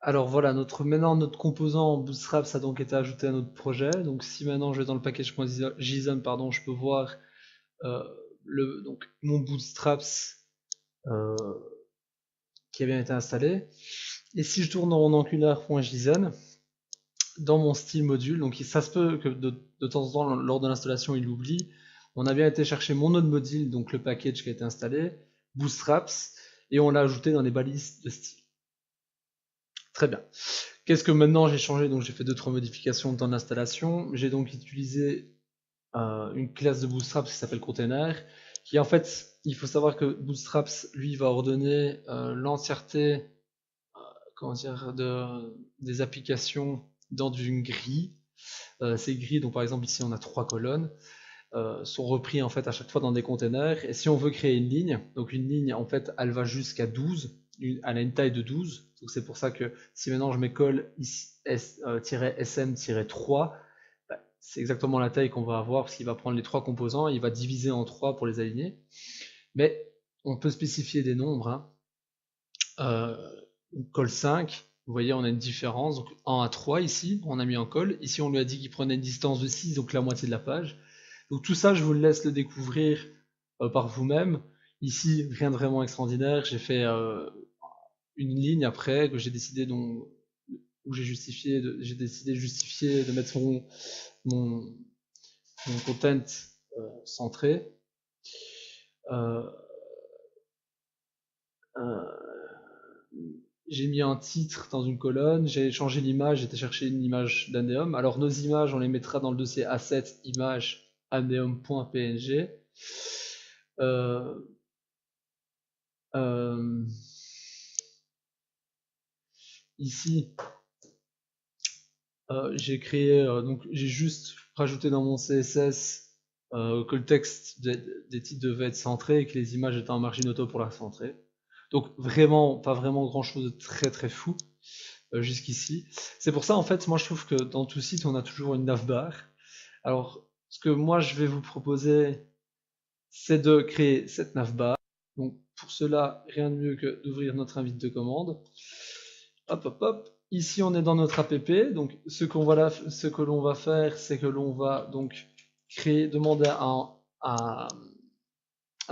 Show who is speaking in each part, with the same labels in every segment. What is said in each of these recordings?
Speaker 1: Alors voilà, maintenant notre composant Bootstraps a donc été ajouté à notre projet. Donc si maintenant je vais dans le package.json, pardon, je peux voir euh, donc mon Bootstraps euh, qui a bien été installé. Et si je tourne dans mon Angular.json, dans mon style module, donc ça se peut que de temps en temps lors de l'installation il l'oublie, on a bien été chercher mon node module, donc le package qui a été installé, Bootstraps, et on l'a ajouté dans les balises de style. Très bien. Qu'est-ce que maintenant j'ai changé? Donc j'ai fait 2-3 modifications dans l'installation. J'ai donc utilisé une classe de Bootstraps qui s'appelle Container, qui en fait, il faut savoir que Bootstraps, lui, va ordonner l'entièreté, comment dire, des applications dans une grille. Ces grilles, donc par exemple ici on a 3 colonnes, sont repris en fait à chaque fois dans des containers. Et si on veut créer une ligne, donc une ligne en fait elle va jusqu'à 12, elle a une taille de 12. Donc c'est pour ça que si maintenant je mets call ici sm-3, bah, c'est exactement la taille qu'on va avoir parce qu'il va prendre les 3 composants et il va diviser en 3 pour les aligner. Mais on peut spécifier des nombres. Hein. Euh, call 5, vous voyez on a une différence. Donc 1 à 3 ici, on a mis en call. Ici on lui a dit qu'il prenait une distance de 6, donc la moitié de la page. Donc tout ça, je vous laisse le découvrir par vous-même. Ici, rien de vraiment extraordinaire. J'ai fait une ligne après que j'ai décidé où j'ai décidé de justifier de mettre mon, mon content centré. Euh, euh, j'ai mis un titre dans une colonne, j'ai changé l'image, j'ai été chercher une image d'Aneum. Alors nos images, on les mettra dans le dossier asset image aneum.png. Euh, euh, ici, j'ai créé, donc j'ai juste rajouté dans mon CSS que le texte des titres devait être centré et que les images étaient en margin auto pour la centrer. Donc vraiment, pas vraiment grand chose de très très fou jusqu'ici. C'est pour ça en fait, moi je trouve que dans tout site on a toujours une navbar. Alors ce que moi je vais vous proposer, c'est de créer cette navbar. Donc pour cela, rien de mieux que d'ouvrir notre invite de commande. Hop, hop, hop. Ici, on est dans notre app. Donc, ce que l'on va faire, c'est que l'on va donc demander à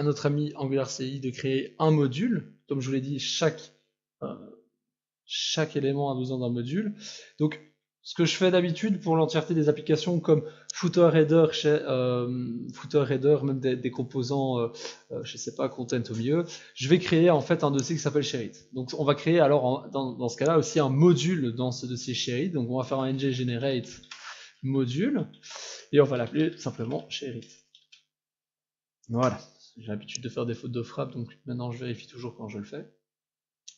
Speaker 1: notre ami AngularCI de créer un module. Comme je vous l'ai dit, euh, chaque élément a besoin d'un module. Donc, ce que je fais d'habitude pour l'entièreté des applications comme footer header, même des composants, je sais pas, content au milieu, je vais créer en fait un dossier qui s'appelle Shared. Donc on va créer alors dans ce cas-là aussi un module dans ce dossier Shared. Donc on va faire un ng generate module et on va l'appeler simplement Shared. Voilà. J'ai l'habitude de faire des fautes de frappe, donc maintenant je vérifie toujours quand je le fais.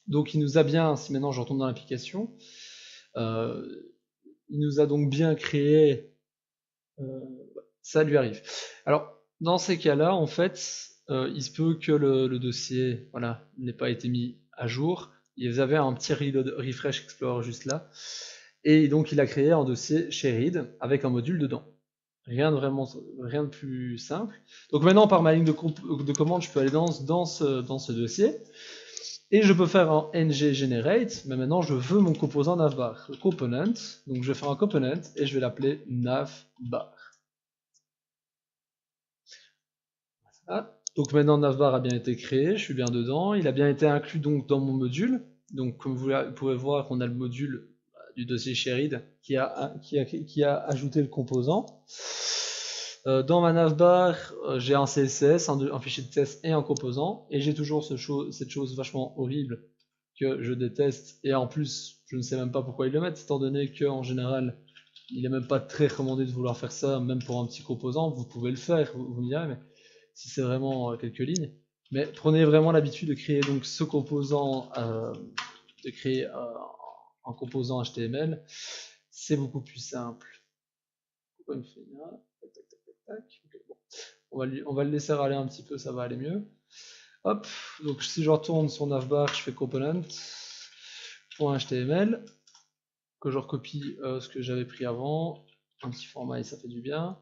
Speaker 1: Donc il nous a bien, si maintenant je retourne dans l'application, euh, il nous a donc bien créé, ça lui arrive. Alors dans ces cas-là, en fait, il se peut que le dossier, voilà, n'ait pas été mis à jour. Il avait un petit refresh explorer juste là, et donc il a créé un dossier shared avec un module dedans. Rien de plus simple. Donc maintenant par ma ligne de commande, je peux aller dans ce dossier. Et je peux faire un ng generate, mais maintenant je veux mon composant navbar, le component. Donc je vais faire un component et je vais l'appeler navbar. Voilà. Donc maintenant navbar a bien été créé, je suis bien dedans, il a bien été inclus donc dans mon module. Donc comme vous pouvez voir, on a le module du dossier shared qui a ajouté le composant. Dans ma navbar, j'ai un CSS, un fichier de test et un composant, et j'ai toujours cette chose vachement horrible que je déteste, et en plus, je ne sais même pas pourquoi ils le mettent, étant donné qu'en général, il n'est même pas très recommandé de vouloir faire ça, même pour un petit composant, vous pouvez le faire, vous me direz, mais si c'est vraiment quelques lignes. Mais prenez vraiment l'habitude de créer donc ce composant, de créer un composant HTML, c'est beaucoup plus simple. Pourquoi il me fait là? Tac, tac, tac, tac, tac. Okay, bon. On va le laisser aller un petit peu, ça va aller mieux. Hop, donc si je retourne sur navbar, je fais component.html, que je recopie ce que j'avais pris avant, un petit format et ça fait du bien.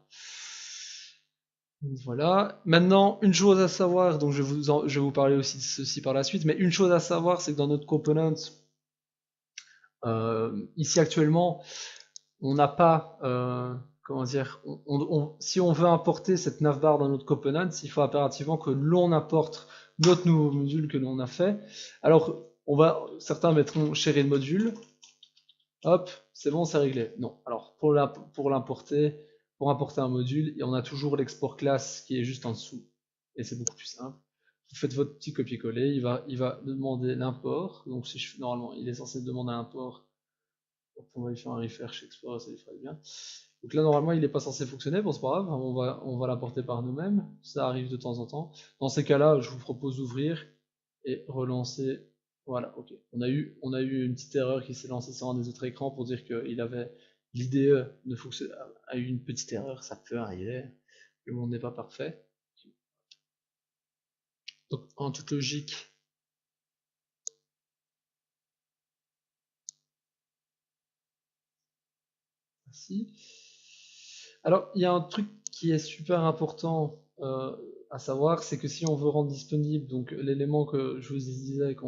Speaker 1: Voilà. Maintenant, une chose à savoir, donc je vais vous parler aussi de ceci par la suite, mais une chose à savoir, c'est que dans notre component, Ici actuellement, on n'a pas, comment dire, si on veut importer cette navbar dans notre component, il faut impérativement que l'on importe notre nouveau module que l'on a fait. Alors, certains mettront chérir le module. Hop, c'est bon, c'est réglé. Non. Alors, pour l'importer, pour importer un module, on a toujours l'export class qui est juste en dessous. Et c'est beaucoup plus simple. Vous faites votre petit copier-coller, il va demander l'import. Donc, normalement, il est censé demander un import. On va lui faire un refresh export, ça lui ferait bien. Donc là, normalement, il n'est pas censé fonctionner. Bon, c'est pas grave, on va l'importer par nous-mêmes. Ça arrive de temps en temps. Dans ces cas-là, je vous propose d'ouvrir et relancer. Voilà, ok. On a eu une petite erreur qui s'est lancée sur un des autres écrans pour dire que l'IDE ne fonctionne, a eu une petite erreur. Ça peut arriver. Le monde n'est pas parfait. Donc, en toute logique, ainsi. Alors, il y a un truc qui est super important à savoir, c'est que si on veut rendre disponible donc l'élément que je vous disais que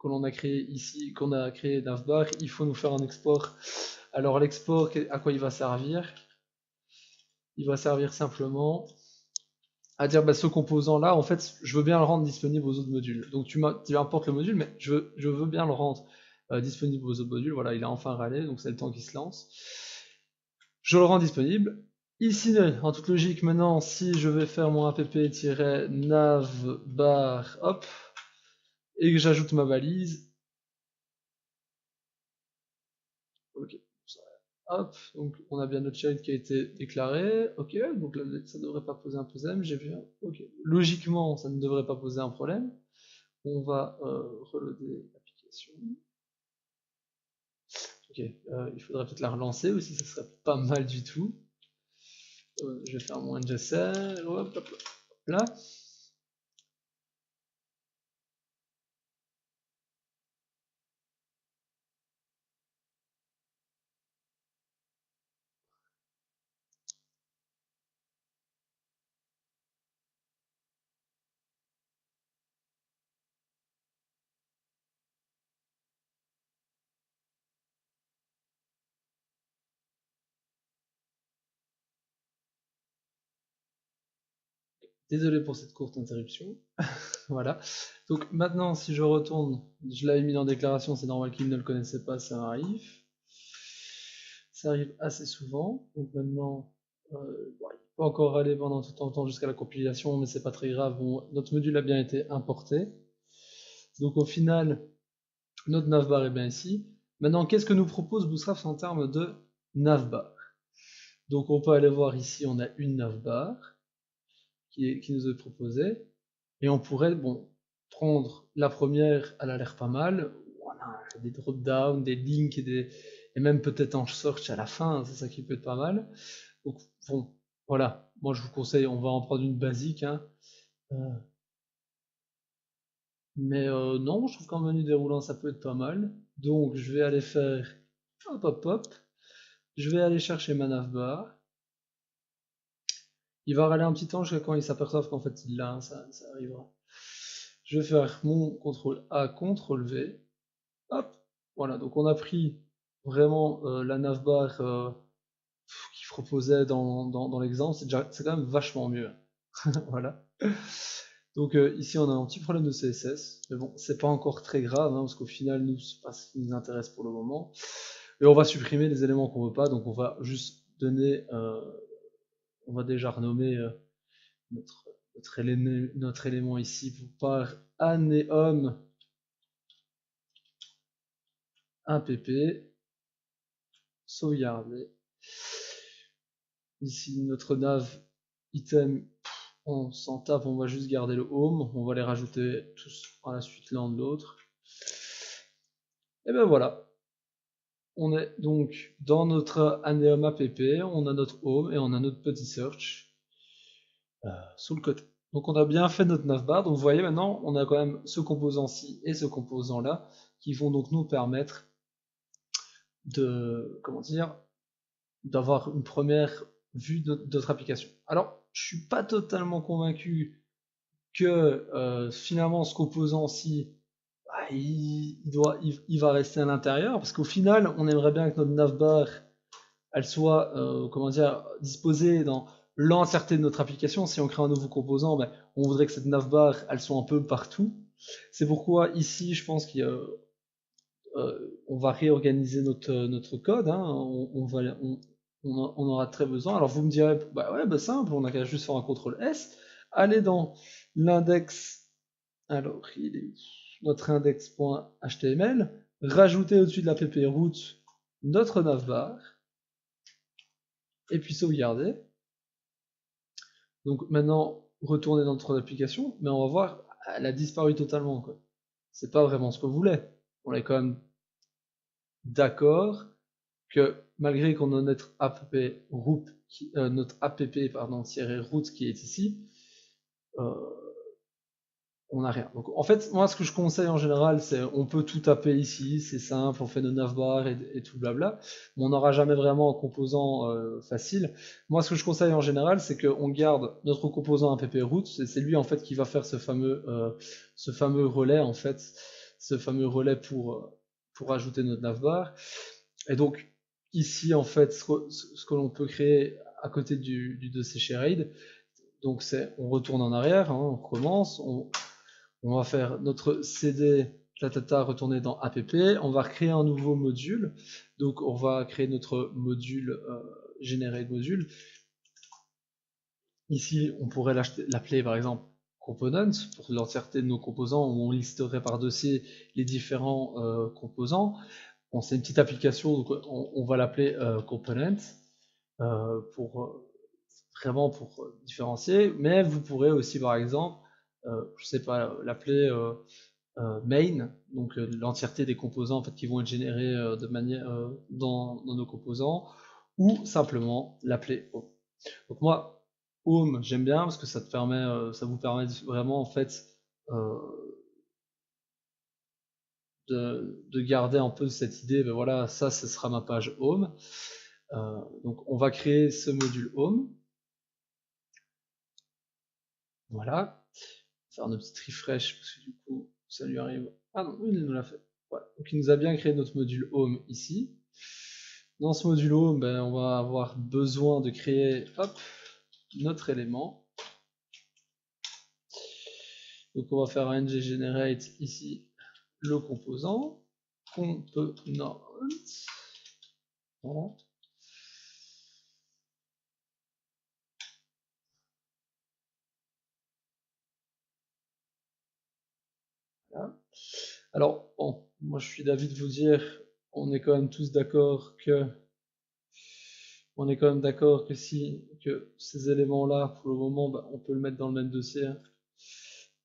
Speaker 1: l'on a créé ici, qu'on a créé navbar, il faut nous faire un export. Alors l'export, à quoi il va servir? Il va servir simplement à dire bah, ce composant-là, en fait, je veux bien le rendre disponible aux autres modules. Donc tu importes le module, mais je veux bien le rendre disponible aux autres modules. Voilà, il a enfin râlé, donc c'est le temps qui se lance. Je le rends disponible. Ici, en toute logique, maintenant, si je vais faire mon app-navbar, hop, et que j'ajoute ma balise, ok, hop, donc on a bien notre child qui a été déclaré, ok, donc là, ça ne devrait pas poser un problème, j'ai vu, ok, logiquement, ça ne devrait pas poser un problème. On va reloader l'application. Ok, il faudrait peut-être la relancer aussi, ça serait pas mal du tout. Je vais faire mon NGSR, hop, hop, hop, là. Désolé pour cette courte interruption. Voilà. Donc maintenant, si je retourne, je l'avais mis dans déclaration, c'est normal qu'il ne le connaissait pas, ça arrive. Ça arrive assez souvent. Donc maintenant, bon, il peut encore aller pendant tout un temps jusqu'à la compilation, mais c'est pas très grave. Bon, notre module a bien été importé. Donc au final, notre navbar est bien ici. Maintenant, qu'est-ce que nous propose Bootstrap en termes de navbar? Donc on peut aller voir ici, on a une navbar qui nous est proposée. Et on pourrait, bon, prendre la première, elle a l'air pas mal. On a des drop-down, des links et même peut-être un search à la fin, c'est ça qui peut être pas mal. Donc, bon, voilà. Moi, je vous conseille, on va en prendre une basique, hein. Mais non, je trouve qu'en menu déroulant, ça peut être pas mal. Donc, je vais aller faire hop hop hop. Je vais aller chercher ma navbar. Il va râler un petit temps jusqu'à quand il s'aperçoive qu'en fait il l'a, hein, ça arrivera. Je vais faire mon CTRL A, CTRL V. Hop, voilà, donc on a pris vraiment la navbar qu'il proposait dans l'exemple, c'est quand même vachement mieux. Voilà. Donc ici on a un petit problème de CSS, mais bon, c'est pas encore très grave, hein, parce qu'au final, nous, c'est pas ce qui nous intéresse pour le moment. Et on va supprimer les éléments qu'on veut pas, donc on va juste donner, on va déjà renommer notre élément ici par anéum app, sauvegarder. Ici, notre nav item, on s'en tape, on va juste garder le home, on va les rajouter tous à la suite l'un de l'autre. Et ben voilà, on est donc dans notre anéum app, on a notre home et on a notre petit search sous le côté. Donc on a bien fait notre navbar, donc vous voyez maintenant, on a quand même ce composant-ci et ce composant-là qui vont donc nous permettre de, comment dire, d'avoir une première vue de notre application. Alors, je suis pas totalement convaincu que finalement ce composant-ci il va rester à l'intérieur parce qu'au final, on aimerait bien que notre navbar elle soit comment dire, disposée dans l'entièreté de notre application. Si on crée un nouveau composant, ben, on voudrait que cette navbar elle soit un peu partout. C'est pourquoi ici, je pense qu'on va réorganiser notre code. Hein. On aura très besoin. Alors vous me direz, bah ouais, bah simple, on a qu'à juste faire un CTRL S, aller dans l'index. Alors, il est où notre index.html, rajouter au-dessus de la pp root notre navbar, et puis sauvegarder. Donc maintenant, retourner dans notre application, mais on va voir, elle a disparu totalement, quoi. C'est pas vraiment ce qu'on voulait. On est quand même d'accord que malgré qu'on a notre app root, notre app pardon, root qui est ici, euh, on n'a rien. Donc en fait, moi ce que je conseille en général, c'est on peut tout taper ici, c'est simple, on fait nos navbar et tout blabla, mais on n'aura jamais vraiment un composant facile. Moi ce que je conseille en général, c'est qu'on garde notre composant app root, c'est lui en fait qui va faire ce fameux relais en fait, ce fameux relais pour ajouter notre navbar. Et donc ici en fait, ce que l'on peut créer à côté du dossier shared, donc c'est on retourne en arrière, hein, on recommence, on va faire notre cd tatata retourner dans app, on va recréer un nouveau module, donc on va créer notre module générer de module. Ici on pourrait l'appeler par exemple component pour l'entièreté de nos composants où on listerait par dossier les différents composants. Bon, c'est une petite application, donc on va l'appeler component pour vraiment pour différencier, mais vous pourrez aussi par exemple je sais pas, l'appeler main, donc l'entièreté des composants en fait, qui vont être générés de manière dans nos composants, ou simplement l'appeler home. Donc moi, home, j'aime bien parce que ça te permet, ça vous permet vraiment en fait euh, de garder un peu cette idée. Ben voilà, ça, ce sera ma page home. Donc on va créer ce module home. Voilà. Faire notre petite refresh parce que du coup ça lui arrive. Ah non, il nous l'a fait. Voilà. Donc il nous a bien créé notre module home ici. Dans ce module home, ben, on va avoir besoin de créer hop, notre élément. Donc on va faire un ngGenerate ici le composant. Component. Voilà. Voilà. Alors, bon, moi je suis d'avis de vous dire, on est quand même tous d'accord que que ces éléments-là, pour le moment, bah, on peut le mettre dans le même dossier.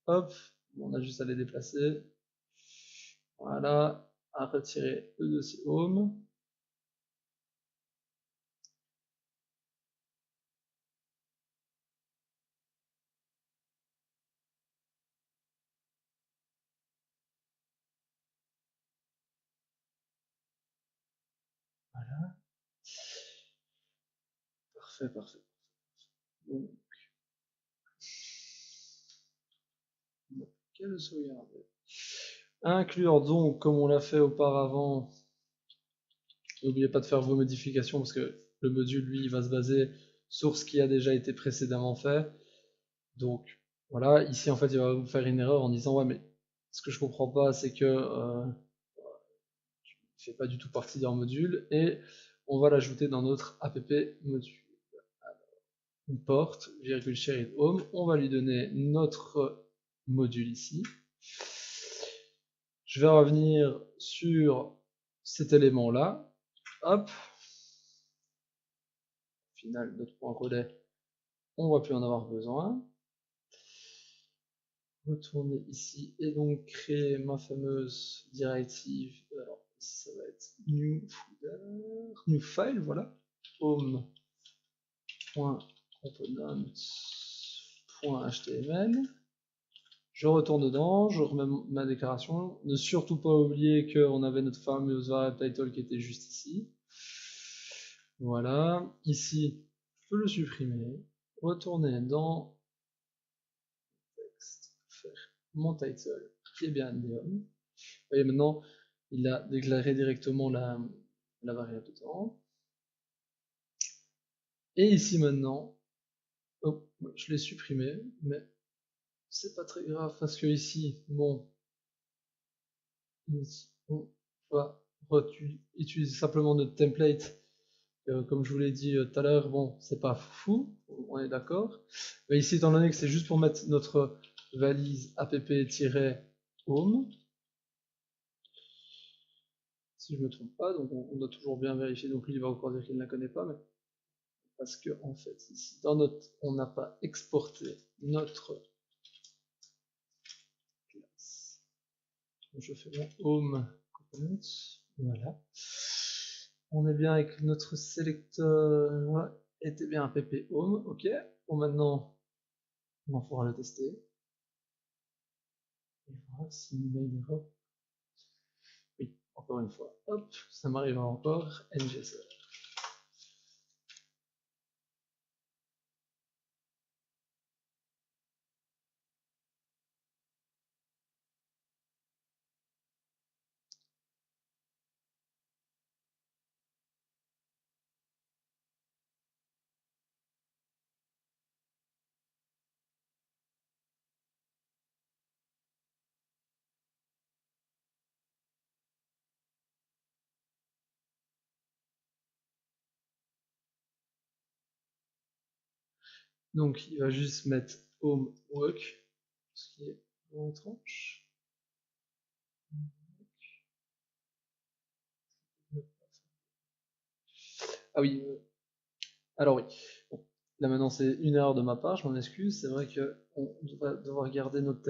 Speaker 1: Hop, on a juste à les déplacer. Voilà, à retirer le dossier home. Voilà, parfait, parfait. Donc, quelle sauvegarde. Inclure donc, comme on l'a fait auparavant, n'oubliez pas de faire vos modifications parce que le module, lui, il va se baser sur ce qui a déjà été précédemment fait. Donc, voilà, ici, en fait, il va vous faire une erreur en disant, ouais, mais ce que je comprends pas, c'est que ne fait pas du tout partie d'un module, et on va l'ajouter dans notre app module. Import, virgule shared home, on va lui donner notre module ici. Je vais revenir sur cet élément là, hop, au final notre point relais, on va plus en avoir besoin. Retourner ici et donc créer ma fameuse directive. Alors ici ça va être new folder, new file, voilà, home.components.html. Je retourne dedans, je remets ma déclaration. Ne surtout pas oublier qu'on avait notre fameuse variable title qui était juste ici. Voilà, ici je peux le supprimer, retourner dans texte, faire mon title qui est bien Neon. voyez maintenant, il a déclaré directement la variable dedans. Et ici maintenant, oh, je l'ai supprimé, mais c'est pas très grave parce que ici, bon, ici, on va utiliser simplement notre template. Comme je vous l'ai dit tout à l'heure, bon, c'est pas fou, on est d'accord. Mais ici, étant donné que c'est juste pour mettre notre valise app-home, si je me trompe pas, donc on doit toujours bien vérifier, donc lui il va encore dire qu'il ne la connaît pas, mais parce que en fait ici dans notre, on n'a pas exporté notre classe. Donc je fais mon home component, voilà. On est bien avec notre sélecteur, était bien app home, ok. Bon maintenant, on va pouvoir le tester. Et voir s'il met une erreur. Oui, encore une fois, hop, ça m'arrive encore, ngSer. Donc il va juste mettre home work, ce qui est vraiment étrange. Ah oui, alors oui. Bon, là maintenant c'est une erreur de ma part, je m'en excuse. C'est vrai que on va devoir garder notre,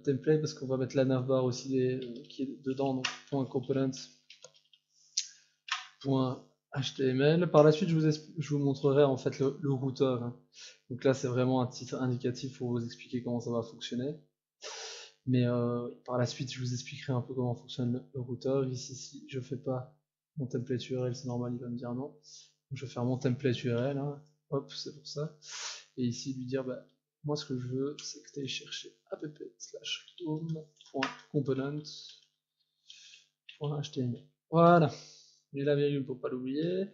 Speaker 1: template parce qu'on va mettre la navbar aussi qui est dedans, donc .component.html. Par la suite, je vous montrerai en fait le routeur. Hein. Donc là, c'est vraiment un titre indicatif pour vous expliquer comment ça va fonctionner. Mais par la suite, je vous expliquerai un peu comment fonctionne le routeur. Ici, si je fais pas mon template URL, c'est normal, il va me dire non. Donc, je vais faire mon template URL, hein. Hop, c'est pour ça. Et ici, lui dire, bah, moi, ce que je veux, c'est que tu ailles chercher app/home.component.html. Voilà. J'ai la virgule pour pas l'oublier.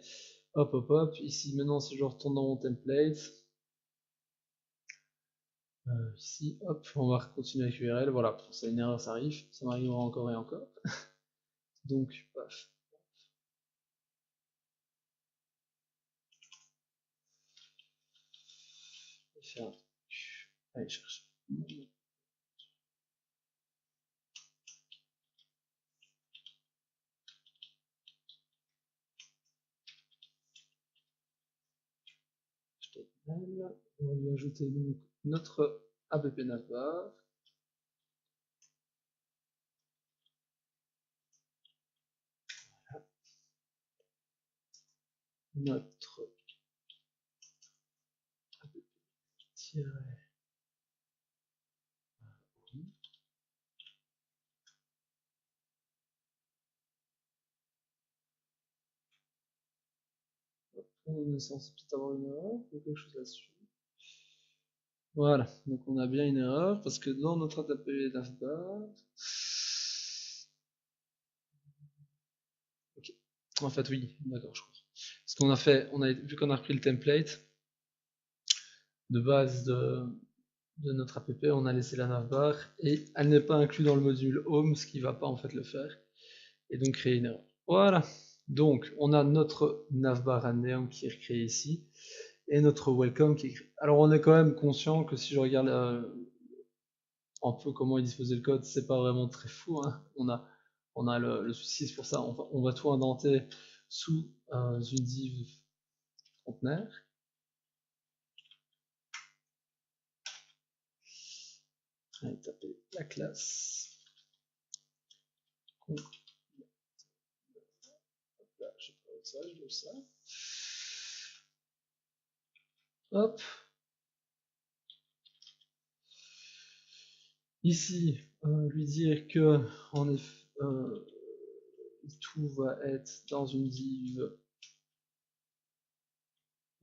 Speaker 1: Hop, hop, hop. Ici, maintenant, si je retourne dans mon template, ici, hop, on va continuer avec URL. Voilà, c'est une erreur, ça arrive. Ça m'arrivera encore et encore. Donc, paf. Allez, chercher. On va lui ajouter donc notre app navbar. Notre app-home. On est censé peut-être avoir une erreur ou quelque chose là-dessus. Voilà, donc on a bien une erreur parce que dans notre app navbar, ok. En fait oui, d'accord, je crois. Parce qu'on a fait, vu qu'on a repris le template de base de notre app, on a laissé la navbar et elle n'est pas inclue dans le module home, ce qui va pas en fait le faire, et donc créer une erreur. Voilà, donc on a notre navbar Aneum qui est recréé ici, et notre welcome qui est créé. Alors on est quand même conscient que si je regarde un peu comment est disposé le code, c'est pas vraiment très fou, hein. On a le souci, c'est pour ça, on va tout indenter sous une div conteneur. Allez, taper la classe. Hop là, j'ai pas ça, je veux ça. Hop. Ici, lui dire que en effet, tout va être dans une div.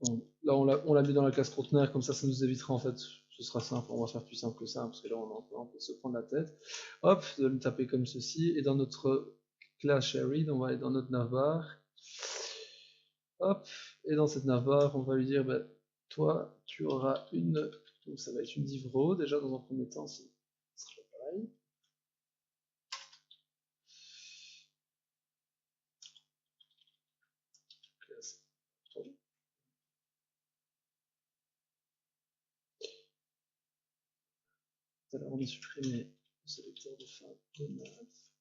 Speaker 1: Bon, là, on l'a mis dans la classe conteneur, comme ça nous évitera en fait ce sera simple, on va faire plus simple que ça, parce que là on peut se prendre la tête. Hop, de le taper comme ceci, et dans notre class shared, on va aller dans notre navbar. Hop, et dans cette navbar, on va lui dire, bah, toi, tu auras une, donc ça va être une div row, déjà dans un premier temps, ce sera pareil. Tout à l'heure, on a supprimé le sélecteur de fin de math.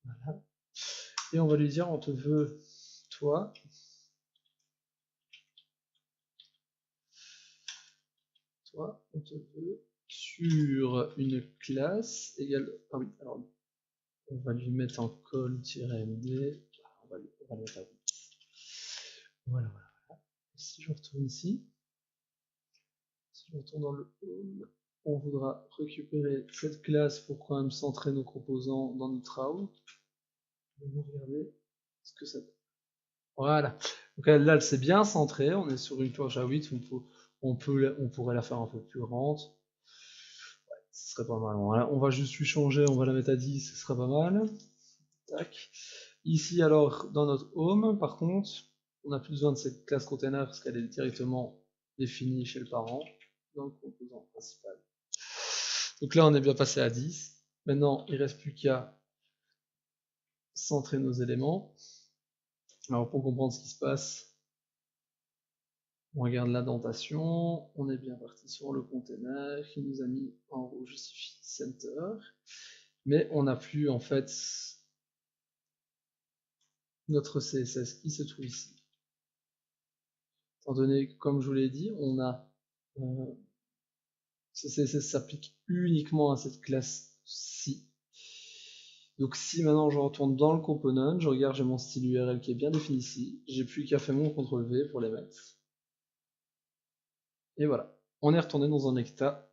Speaker 1: Voilà. Et on va lui dire, on te veut, toi, on te veut sur une classe égale. Ah oui, alors on va lui mettre en call-md. On va le mettre à 8. Voilà, voilà, voilà. Si je retourne ici, si je retourne dans le home, on voudra récupérer cette classe pour quand même centrer nos composants dans notre out. On va regarder ce que ça donne. Voilà. Donc là, elle s'est bien centrée. On est sur une planche à 8. On pourrait la faire un peu plus grande. Ouais, ce serait pas mal. Voilà. On va juste lui changer. On va la mettre à 10. Ce serait pas mal. Tac. Ici, alors, dans notre home, par contre, on n'a plus besoin de cette classe container parce qu'elle est directement définie chez le parent dans le composant principal. Donc là, on est bien passé à 10. Maintenant, il ne reste plus qu'à centrer nos éléments. Alors, pour comprendre ce qui se passe, on regarde l'indentation, on est bien parti sur le container qui nous a mis en rouge justifie center, mais on n'a plus en fait notre CSS qui se trouve ici. Étant donné que, comme je vous l'ai dit, on a ce CSS s'applique uniquement à cette classe-ci. Donc si maintenant je retourne dans le component, je regarde, j'ai mon style URL qui est bien défini ici, j'ai plus qu'à faire mon CTRL-V pour les mettre. Et voilà, on est retourné dans un état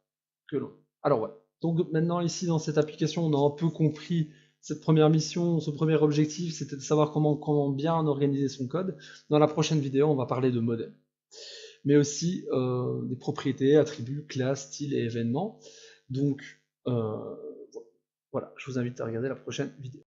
Speaker 1: que l'on. Alors voilà, donc maintenant ici dans cette application, on a un peu compris cette première mission, ce premier objectif, c'était de savoir comment bien organiser son code. Dans la prochaine vidéo, on va parler de modèles, mais aussi des propriétés, attributs, classes, styles et événements. Donc voilà, je vous invite à regarder la prochaine vidéo.